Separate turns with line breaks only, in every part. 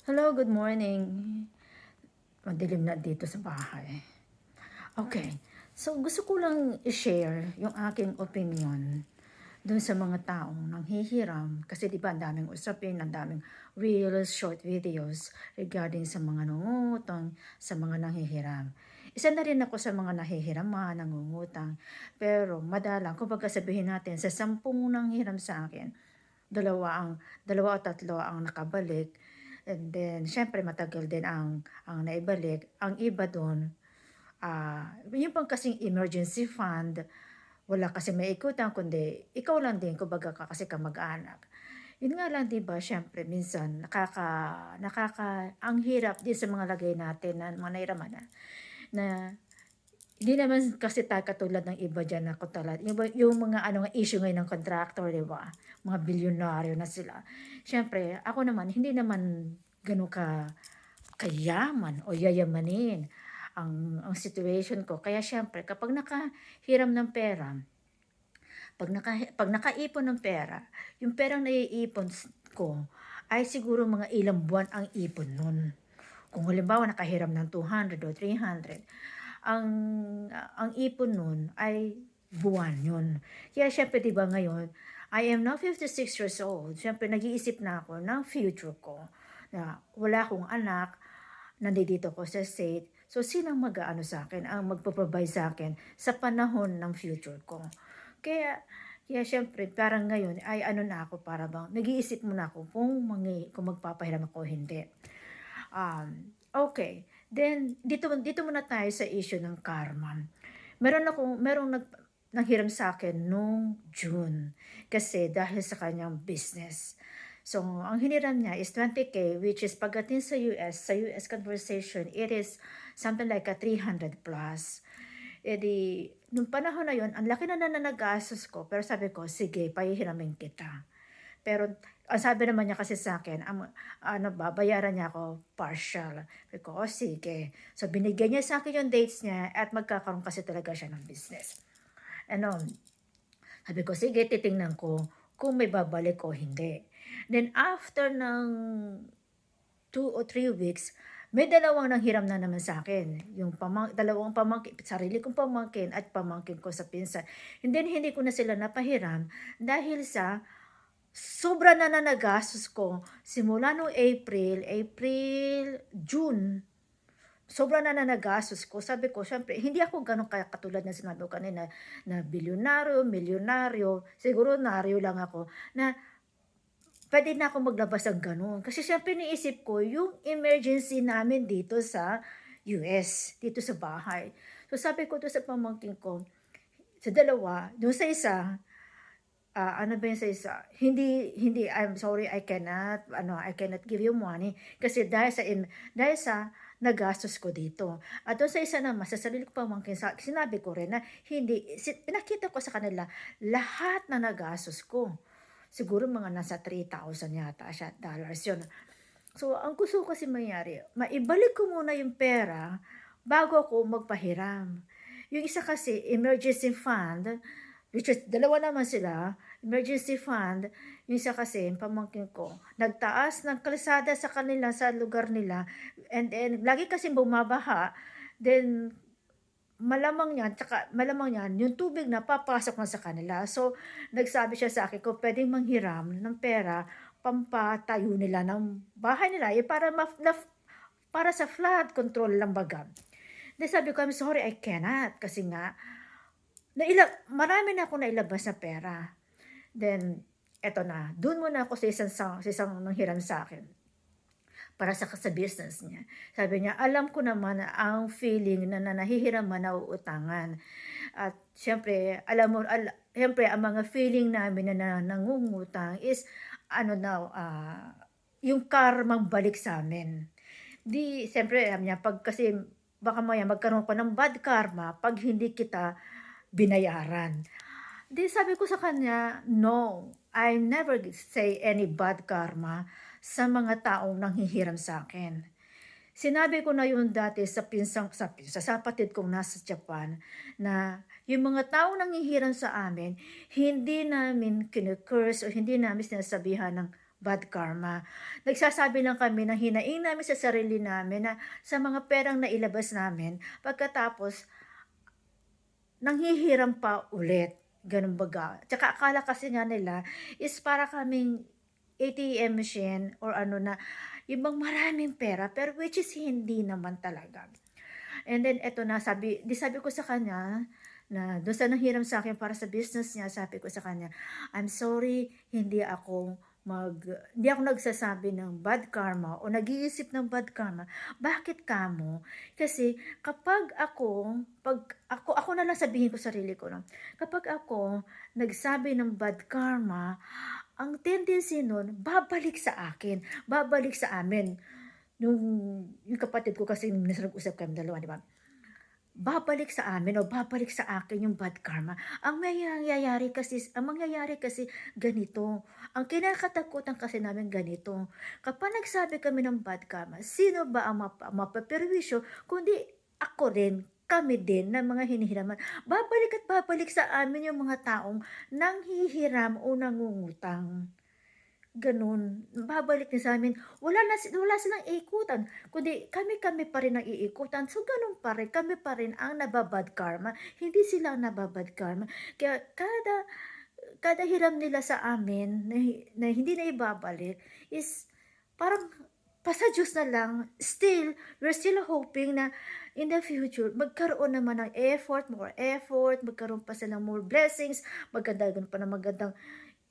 Hello, good morning. Madilim na dito sa bahay. Okay, so gusto ko lang i-share yung aking opinion dun sa mga taong nanghihiram. Kasi di ba ang daming usapin, ang daming reels, short videos regarding sa mga nangungutang, sa mga nanghihiram. Isa na rin ako sa mga nahihiraman, nangungutang. Pero madalang, kung sabihin natin, sa 10 nanghihiram sa akin, dalawa o tatlo ang nakabalik. And then, syempre matagal din ang naibalik. Ang iba doon, yung pang kasing emergency fund, wala kasi may ikutan, kundi ikaw lang din, kumbaga ka kasi kamag-anak. Yun nga lang, di ba, syempre, minsan, ang hirap din sa mga lagay natin na mga nahiraman na hindi naman kasi tayo katulad ng iba dyan na katulad. Yung mga issue ngayon ng contractor, di ba? Mga bilyonaryo na sila. Siyempre, ako naman, hindi naman ganun kayaman o yayamanin ang situation ko. Kaya siyempre, kapag nakahiram ng pera, pag nakaipon ng pera, yung perang naiipon ko ay siguro mga ilang buwan ang ipon nun. Kung halimbawa nakahiram ng 200 o 300, ang ang ipon nun ay buwan yun. Kaya syempre 'di ba ngayon, I am now 56 years old. Syempre nag-iisip na ako ng future ko na wala akong anak, nandito ko sa state. So sinong mag-aano sa akin, ang magpo-provide sa akin sa panahon ng future ko. Kaya kaya syempre parang ngayon ay ano na ako, para bang nag-iisip muna ako kung magpapahiram ako o hindi. Okay. Then, dito muna tayo sa issue ng karma. Merong nanghiram sa akin nung June. Kasi dahil sa kanyang business. So, ang hiniram niya is 20K, which is pagdating sa US conversation, it is something like a 300 plus. E di, nung panahon na yon, ang laki na nagastos ko, pero sabi ko, sige, pahihiramin kita. Pero ang sabi naman niya kasi sa akin, babayaran niya ako partial. Sabi ko, oh sige. So binigyan niya sa akin yung dates niya at magkakaroon kasi talaga siya ng business. Ano, sabi ko, sige, titingnan ko kung may babalik o hindi. Then after ng 2 o 3 weeks, may dalawang nanghiram na naman sa akin. Dalawang pamangkin, sarili kong pamangkin at pamangkin ko sa pinsan. And then hindi ko na sila napahiram dahil sa sobra na nagastos ko simula nung June. Sobra na nagastos ko. Sabi ko, syempre, hindi ako ganun katulad na sinabi ko kanina na bilyonaryo, milyonaryo, siguro naryo lang ako, na pwede na ako maglabas ng ganun. Kasi syempre niisip ko yung emergency namin dito sa US, dito sa bahay. So sabi ko to sa pamangkin ko, sa dalawa, doon sa isa, ano ba yun sa isa? Hindi, I'm sorry, I cannot give you money kasi dahil sa nagastos ko dito. At doon sa isa naman, sa sarili ko pamangkin, sinabi ko rin na pinakita ko sa kanila lahat na nagastos ko. Siguro mga nasa 3,000 yata siya, dollars yun. So, ang gusto ko kasi mangyari, maibalik ko muna yung pera bago ako magpahiram. Yung isa kasi, emergency fund, which is, dalawa naman sila, emergency fund, yung isa kasi, pamangkin ko, nagtaas ng kalsada sa kanila, sa lugar nila, and then, lagi kasi bumabaha, then, malamang yan, yung tubig na papasok na sa kanila. So, nagsabi siya sa akin, kung pwedeng manghiram ng pera, pampatayo nila ng bahay nila, para sa flood control lang baga. Then sabi ko, I'm sorry, I cannot. Kasi nga, marami na ako nailabas na pera. Then, eto na, dun muna ako sa isang nanghiram sa akin para sa business niya. Sabi niya, alam ko naman ang feeling na nahihiraman na uutangan. At syempre, syempre, ang mga feeling namin na nangungutang is, yung karmang balik sa amin. Di, syempre, alam niya, kasi baka maya magkaroon pa ng bad karma pag hindi kita binayaran. Di sabi ko sa kanya, no, I never say any bad karma sa mga taong nanghihiram sa akin. Sinabi ko na yun dati sa kapatid kong nasa Japan, na yung mga taong nanghihiram sa amin, hindi namin kinukurs o hindi namin sinasabihan ng bad karma. Nagsasabi lang kami ng hinaing namin sa sarili namin na sa mga perang nailabas namin, pagkatapos nanghihiram pa ulit, gano'n baga. Tsaka akala kasi nga nila is para kaming ATM machine or ano na, yung bang maraming pera, pero which is hindi naman talaga. And then eto na, sabi ko sa kanya na do'n sa nanghiram sa'kin para sa business niya, sabi ko sa kanya, "I'm sorry, hindi ako nagsasabi ng bad karma o nag-iisip ng bad karma." Bakit kamo? Kasi kapag ako na lang sabihin ko sarili ko 'no, kapag ako nagsabi ng bad karma, ang tendency nun babalik sa akin, babalik sa amin. Yung kapatid ko kasi minsan nag-usap kami dalawa, 'di ba? Babalik sa amin o babalik sa akin yung bad karma. Ang mangyayari kasi ganito, ang kinakatakutan kasi namin ganito, kapag nagsabi kami ng bad karma, sino ba ang mapaperwisyo kundi ako rin, kami din na mga hinihiraman. Babalik at babalik sa amin yung mga taong nanghihiram o nangungutang. Gano'n, babalik din sa'min, wala silang ikutan, kundi kami-kami pa rin ang iikutan. So gano'n pa rin, kami pa rin ang naba-bad karma, hindi sila ang naba-bad karma. Kaya kada kada hiram nila sa amin na hindi na ibabalik is parang pasa-Diyos na lang. Still, we're still hoping na in the future magkaroon naman ng more effort, magkaroon pa sila more blessings, magdagdagan pa ng magandang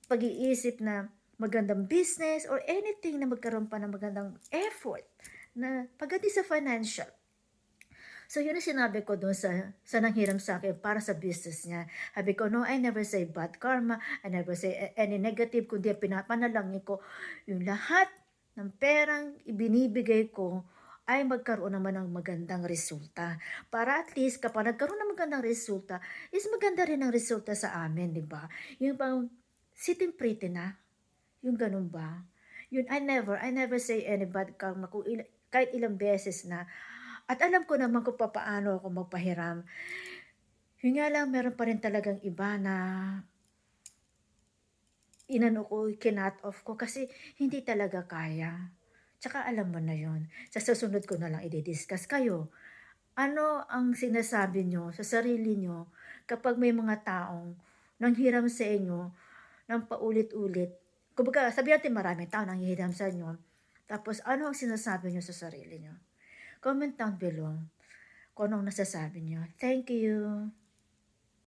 pag-iisip na magandang business or anything na magkaroon pa ng magandang effort na pagdating sa financial. So yun ang sinabi ko dun sa nanghiram sa'kin para sa business niya. Sabi ko, "No, I never say bad karma, I never say any negative, kundi ang pinapanalangin ko, yung lahat ng perang ibinibigay ko ay magkaroon naman ng magandang resulta. Para at least kapag nagkaroon ng magandang resulta, is maganda rin ang resulta sa amin, 'di ba? Yung bang sitting pretty na, yung gano'n ba? Yun, I never say any bad karma kahit ilang beses na. At alam ko naman kung papaano ako magpahiram. Yun nga lang, meron pa rin talagang iba na inano ko, kinut off ko kasi hindi talaga kaya. Tsaka alam mo na yun, sa susunod ko na lang i-discuss kayo. Ano ang sinasabi nyo sa sarili nyo kapag may mga taong nanghiram sa inyo ng paulit-ulit? Kumbaga, sabihin natin maraming tao nanghihiram sa inyo. Tapos, ano ang sinasabi nyo sa sarili nyo? Comment down below kung anong nasasabi nyo. Thank you.